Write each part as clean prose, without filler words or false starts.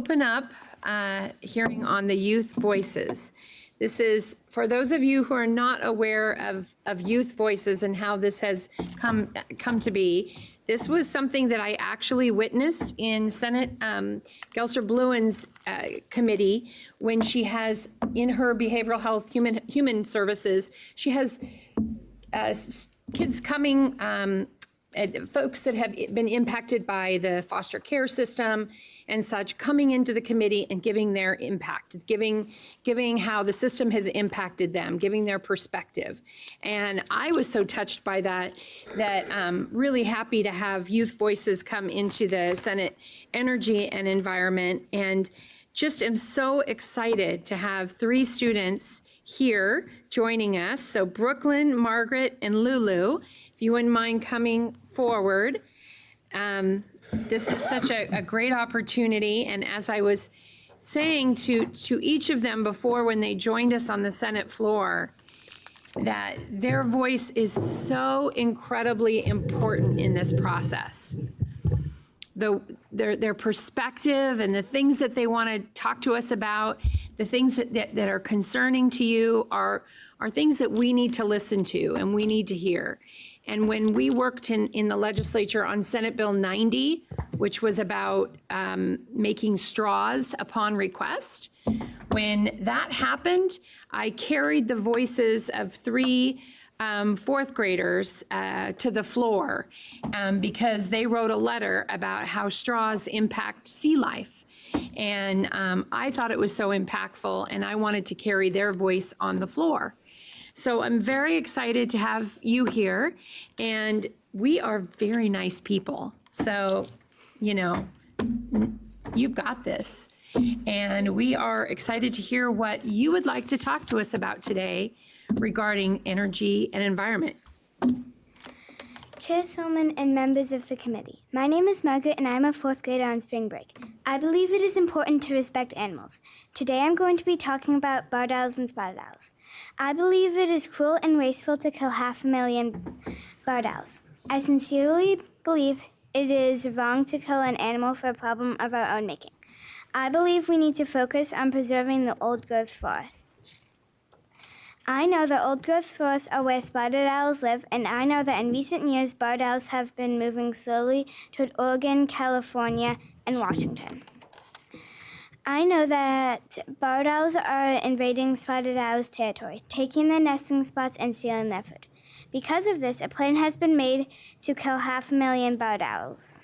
Open up hearing on the youth voices. This is, for those of you who are not aware of youth voices and how this has come to be, this was something that I actually witnessed in Senate Gelser-Bluen's committee when she has, in her behavioral health human services, she has kids coming, folks that have been impacted by the foster care system and such, coming into the committee and giving their impact, giving how the system has impacted them, giving their perspective. And I was so touched by that really happy to have youth voices come into the Senate Energy and Environment, and just am so excited to have 3 students here joining us. So Brooklyn, Margaret, and Lulu, if you wouldn't mind coming forward. This is such a great opportunity, and as I was saying to each of them before when they joined us on the Senate floor, that their voice is so incredibly important in this process. Their perspective and the things that they want to talk to us about, the things that are concerning to you are things that we need to listen to and we need to hear. And when we worked in the legislature on Senate Bill 90, which was about making straws upon request, when that happened, I carried the voices of 3 4th graders to the floor because they wrote a letter about how straws impact sea life. And I thought it was so impactful, and I wanted to carry their voice on the floor. So I'm very excited to have you here, and we are very nice people. So, you know, you've got this. And we are excited to hear what you would like to talk to us about today regarding energy and environment. Chair Solomon and members of the committee. My name is Margaret and I'm a 4th grader on spring break. I believe it is important to respect animals. Today I'm going to be talking about barred owls and spotted owls. I believe it is cruel and wasteful to kill 500,000 barred owls. I sincerely believe it is wrong to kill an animal for a problem of our own making. I believe we need to focus on preserving the old-growth forests. I know that old-growth forests are where spotted owls live, and I know that in recent years, barred owls have been moving slowly toward Oregon, California, and Washington. I know that barred owls are invading spotted owls' territory, taking their nesting spots and stealing their food. Because of this, a plan has been made to kill 500,000 barred owls.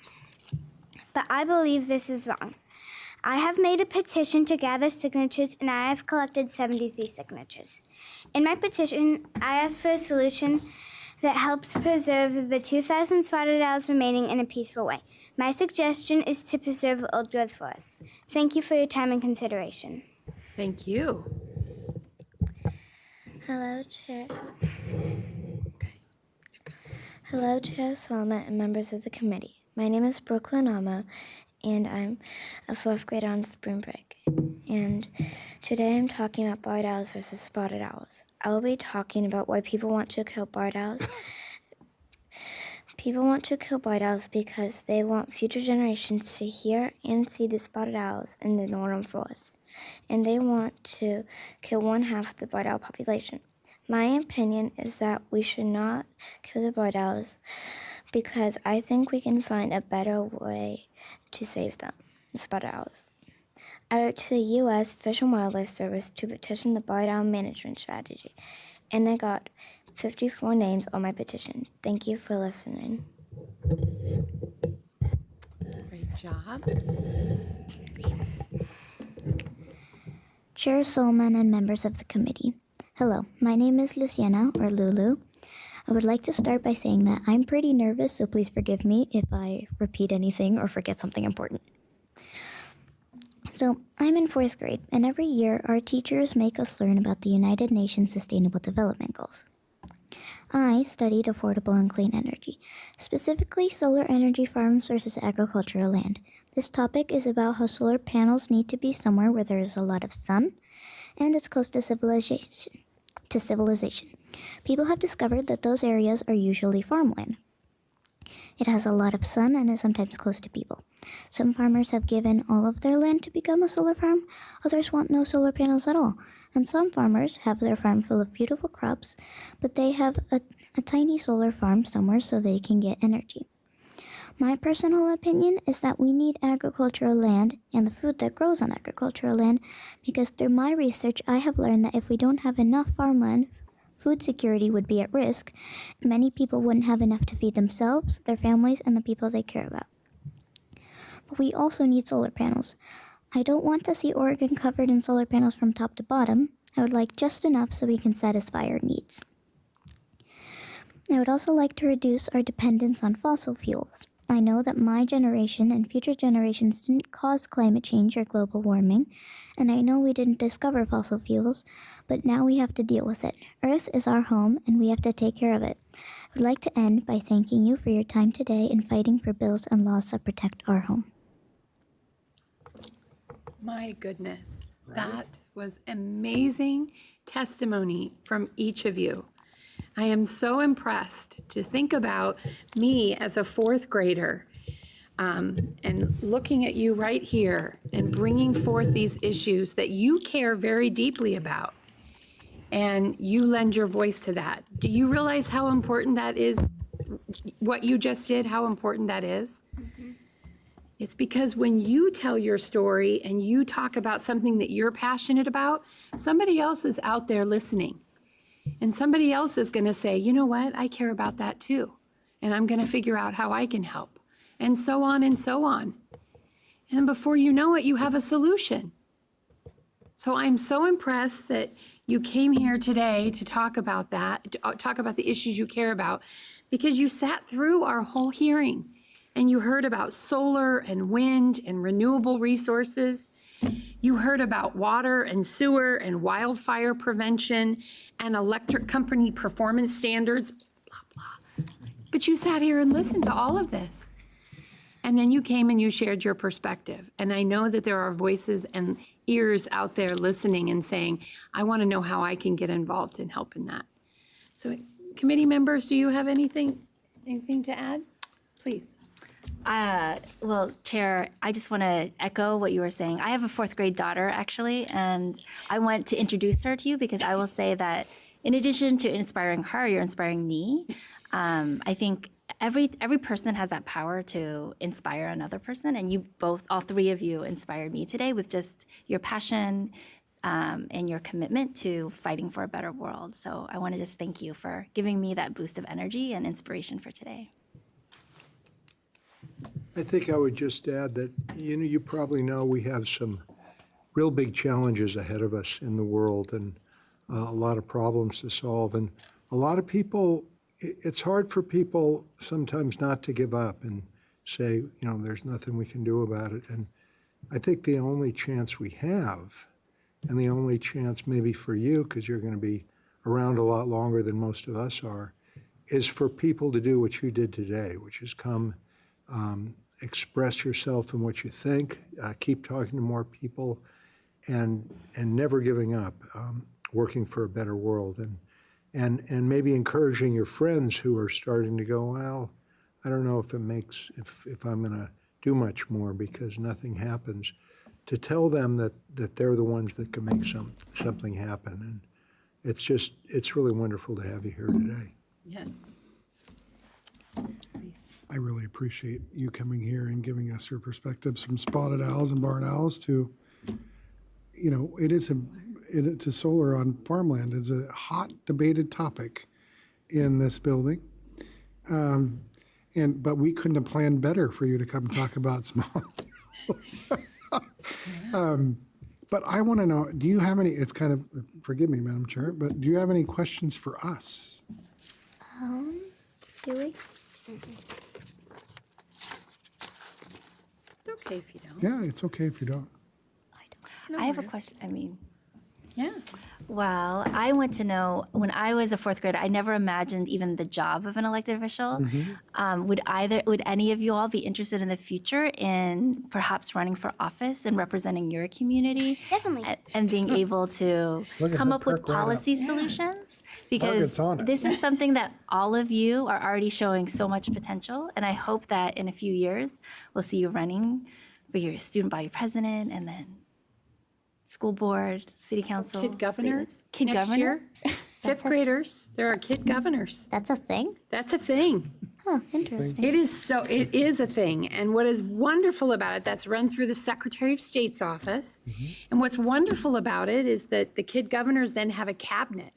But I believe this is wrong. I have made a petition to gather signatures, and I have collected 73 signatures. In my petition, I ask for a solution that helps preserve the 2,000 spotted owls remaining in a peaceful way. My suggestion is to preserve the old-growth forests. Thank you for your time and consideration. Thank you. Hello, Chair. Hello, Chair Solomon and members of the committee. My name is Brooklyn Amo, and I'm a 4th grader on spring break. And today I'm talking about barred owls versus spotted owls. I will be talking about why people want to kill barred owls. People want to kill barred owls because they want future generations to hear and see the spotted owls in the northern forest. And they want to kill 1/2 of the barred owl population. My opinion is that we should not kill the barred owls because I think we can find a better way to save them, the spotted owls. I wrote to the U.S. Fish and Wildlife Service to petition the barred owl management strategy, and I got 54 names on my petition. Thank you for listening. Great job. Chair Solomon and members of the committee. Hello, my name is Luciana, or Lulu. I would like to start by saying that I'm pretty nervous, so please forgive me if I repeat anything or forget something important. So, I'm in 4th grade, and every year our teachers make us learn about the United Nations Sustainable Development Goals. I studied affordable and clean energy, specifically solar energy farms versus agricultural land. This topic is about how solar panels need to be somewhere where there is a lot of sun, and it's close to civilization. People have discovered that those areas are usually farmland. It has a lot of sun and is sometimes close to people. Some farmers have given all of their land to become a solar farm, others want no solar panels at all. And some farmers have their farm full of beautiful crops, but they have a tiny solar farm somewhere so they can get energy. My personal opinion is that we need agricultural land and the food that grows on agricultural land, because through my research I have learned that if we don't have enough farmland, food security would be at risk. Many people wouldn't have enough to feed themselves, their families, and the people they care about. But we also need solar panels. I don't want to see Oregon covered in solar panels from top to bottom. I would like just enough so we can satisfy our needs. I would also like to reduce our dependence on fossil fuels. I know that my generation and future generations didn't cause climate change or global warming, and I know we didn't discover fossil fuels, but now we have to deal with it. Earth is our home, and we have to take care of it. I would like to end by thanking you for your time today in fighting for bills and laws that protect our home. My goodness, that was amazing testimony from each of you. I am so impressed to think about me as a fourth grader and looking at you right here and bringing forth these issues that you care very deeply about. And you lend your voice to that. Do you realize how important that is? What you just did, how important that is? Mm-hmm. It's because when you tell your story and you talk about something that you're passionate about, somebody else is out there listening. And somebody else is going to say, you know what, I care about that too. And I'm going to figure out how I can help. And so on and so on. And before you know it, you have a solution. So I'm so impressed that you came here today to talk about that, to talk about the issues you care about, because you sat through our whole hearing and you heard about solar and wind and renewable resources. You heard about water and sewer and wildfire prevention and electric company performance standards, blah, blah. But you sat here and listened to all of this. And then you came and you shared your perspective. And I know that there are voices and ears out there listening and saying, I want to know how I can get involved in helping that. So committee members, do you have anything to add? Please. Well, Chair, I just want to echo what you were saying. I have a fourth grade daughter, actually, and I want to introduce her to you because I will say that in addition to inspiring her, you're inspiring me. I think every person has that power to inspire another person, and you both, all three of you, inspired me today with just your passion and your commitment to fighting for a better world. So I want to just thank you for giving me that boost of energy and inspiration for today. I think I would just add that, you probably know we have some real big challenges ahead of us in the world and a lot of problems to solve. And a lot of people, it's hard for people sometimes not to give up and say, there's nothing we can do about it. And I think the only chance we have, and the only chance maybe for you, because you're going to be around a lot longer than most of us are, is for people to do what you did today, which is come express yourself in what you think, keep talking to more people, and never giving up, working for a better world, and maybe encouraging your friends who are starting to go, well, I don't know if I'm going to do much more because nothing happens, to tell them that they're the ones that can make something happen. And it's really wonderful to have you here today. Yes. Please. I really appreciate you coming here and giving us your perspectives from spotted owls and barn owls to, to solar on farmland is a hot debated topic in this building. But we couldn't have planned better for you to come talk about small. But I want to know, do you have any, forgive me, Madam Chair, but do you have any questions for us? Do we? It's okay if you don't. Yeah, it's okay if you don't. I have a question. Yeah. Well, I want to know, when I was a fourth grader, I never imagined even the job of an elected official. Would any of you all be interested in the future in perhaps running for office and representing your community? Definitely. And being able to Look at come her up with perk right up. policy solutions? Because Margaret's on it. this is something that all of you are already showing so much potential. And I hope that in a few years, we'll see you running for your student body president and then school board, city council. Kid governor Kid next governor? year. Fifth graders, there are kid governors. That's a thing? That's a thing. Huh, interesting. It is a thing. And what is wonderful about it, that's run through the Secretary of State's office. And what's wonderful about it is that the kid governors then have a cabinet.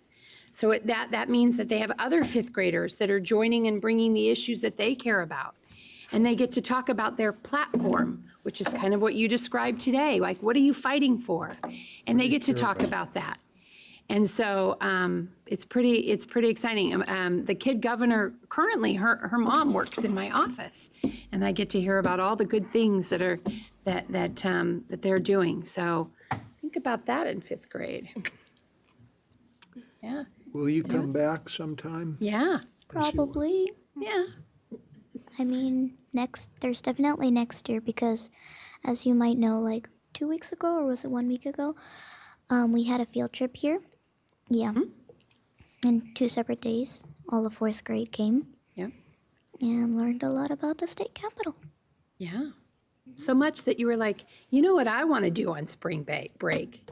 So that means that they have other fifth graders that are joining and bringing the issues that they care about. And they get to talk about their platform, which is kind of what you described today. Like, what are you fighting for? And they get to talk about that. And so it's pretty exciting. The kid governor currently, her mom works in my office, and I get to hear about all the good things that they're doing. So think about that in fifth grade. Yeah. Will you come back sometime? Yeah. Probably. Yeah. I mean, there's definitely next year because, as you might know, like 2 weeks ago, or was it 1 week ago, we had a field trip here. Yeah. And 2 separate days, all of fourth grade came Yeah. and learned a lot about the state capitol. Yeah. So much that you were like, you know what I want to do on spring break?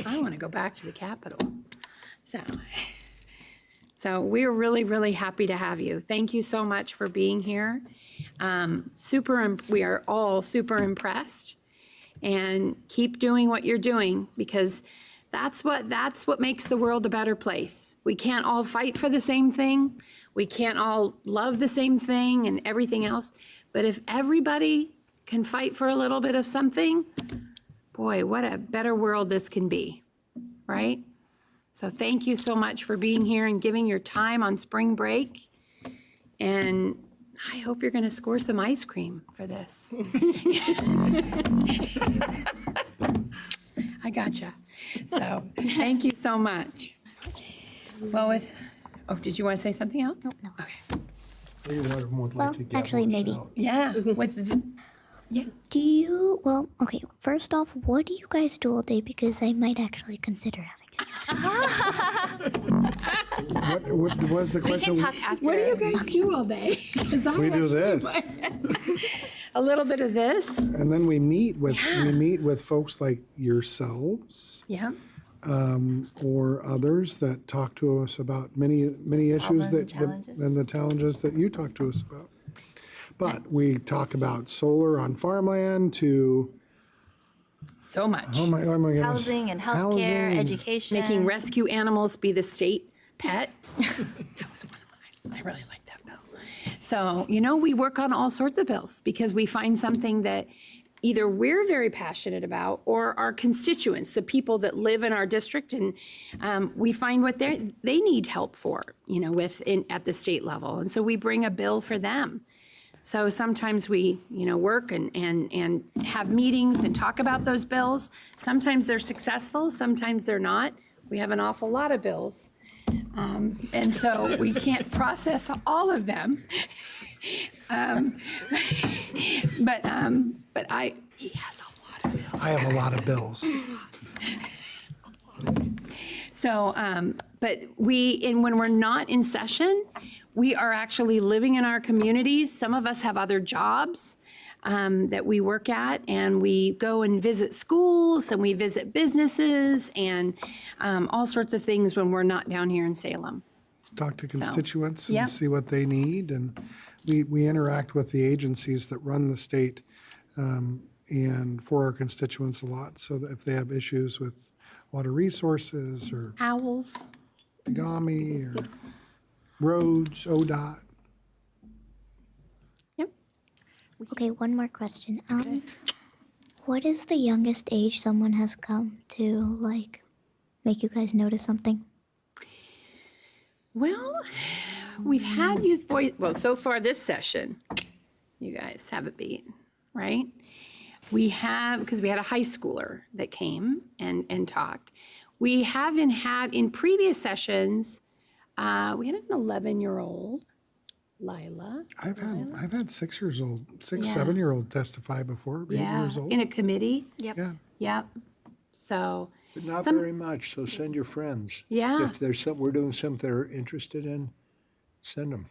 I want to go back to the Capitol. So we are really, really happy to have you. Thank you so much for being here. We are all super impressed, and keep doing what you're doing, because that's what makes the world a better place. We can't all fight for the same thing. We can't all love the same thing and everything else. But if everybody can fight for a little bit of something, boy, what a better world this can be, right? So thank you so much for being here and giving your time on spring break. And I hope you're going to score some ice cream for this. I gotcha. So thank you so much. Well, did you want to say something else? Nope, no. Okay. Maybe one of them would like Well, to get actually, one maybe. out. Yeah. Okay, first off, what do you guys do all day? Because I might actually consider having it. What was the We question? can talk after. What do you guys do all day? 'Cause I We do actually- this, A little bit of this. and then we meet with folks like yourselves Yeah. or others that talk to us about many issues Problems and challenges. and the challenges that you talk to us about. But we talk about solar on farmland to So much. oh my goodness, Housing and healthcare, housing. education. Making rescue animals be the state pet. That was one of mine. I really like that bill. So, we work on all sorts of bills because we find something that either we're very passionate about or our constituents, the people that live in our district, and we find what they need help for, at the state level. And so we bring a bill for them. So sometimes we, work and have meetings and talk about those bills. Sometimes they're successful, sometimes they're not. We have an awful lot of bills. And so we can't process all of them. But he has a lot of bills. I have a lot of bills. So, but when we're not in session, we are actually living in our communities. Some of us have other jobs that we work at, and we go and visit schools, and we visit businesses, and all sorts of things when we're not down here in Salem. Talk to constituents Yep. and see what they need, and we interact with the agencies that run the state and for our constituents a lot, so that if they have issues with water resources or Owls. Tagami or roads, ODOT. Yep. Okay, one more question. What is the youngest age someone has come to, make you guys notice something? Well, we've had youth voice, so far this session, you guys have it beat, right? We have, because we had a high schooler that came and talked. We haven't had, in previous sessions, we had an 11-year-old, Lila. I've had 6-year-old, Yeah. 7-year-old testify before, 8 Yeah, years old. in a committee. Yeah. Yep. So, But not Some- very much, so send your friends. Yeah. If there's some, we're doing something they're interested in, send them. Or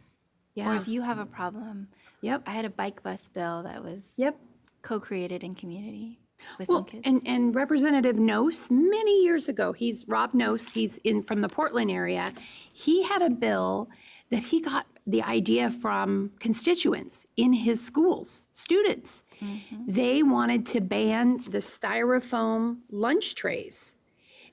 yeah. if you have a problem, Yep. I had a bike bus bill that was Yep. co-created in community with Well, some kids. and Representative Nose, many years ago, he's Rob Nose, he's from the Portland area. He had a bill that he got the idea from constituents in his schools, students. They wanted to ban the styrofoam lunch trays.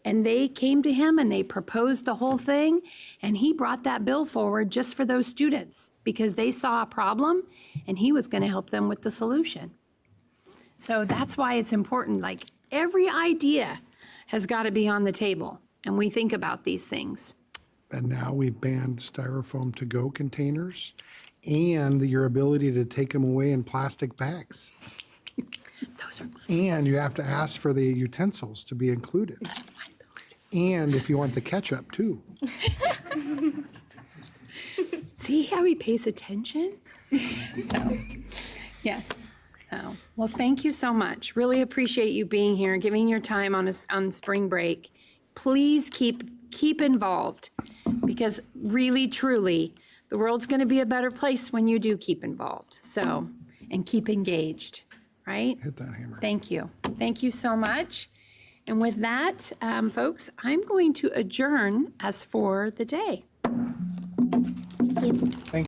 And they came to him and they proposed the whole thing. And he brought that bill forward just for those students because they saw a problem and he was going to help them with the solution. So that's why it's important. Like every idea has got to be on the table and we think about these things. And now we've banned styrofoam to-go containers and your ability to take them away in plastic bags. Those are And you have to ask for the utensils to be included. And if you want the ketchup too. See how he pays attention? So, yes. So, well, thank you so much. Really appreciate you being here and giving your time on spring break. Please keep involved because really, truly, the world's going to be a better place when you do keep involved. So, and keep engaged, right? Hit that hammer. Thank you. Thank you so much. And with that, folks, I'm going to adjourn us for the day. Thank you.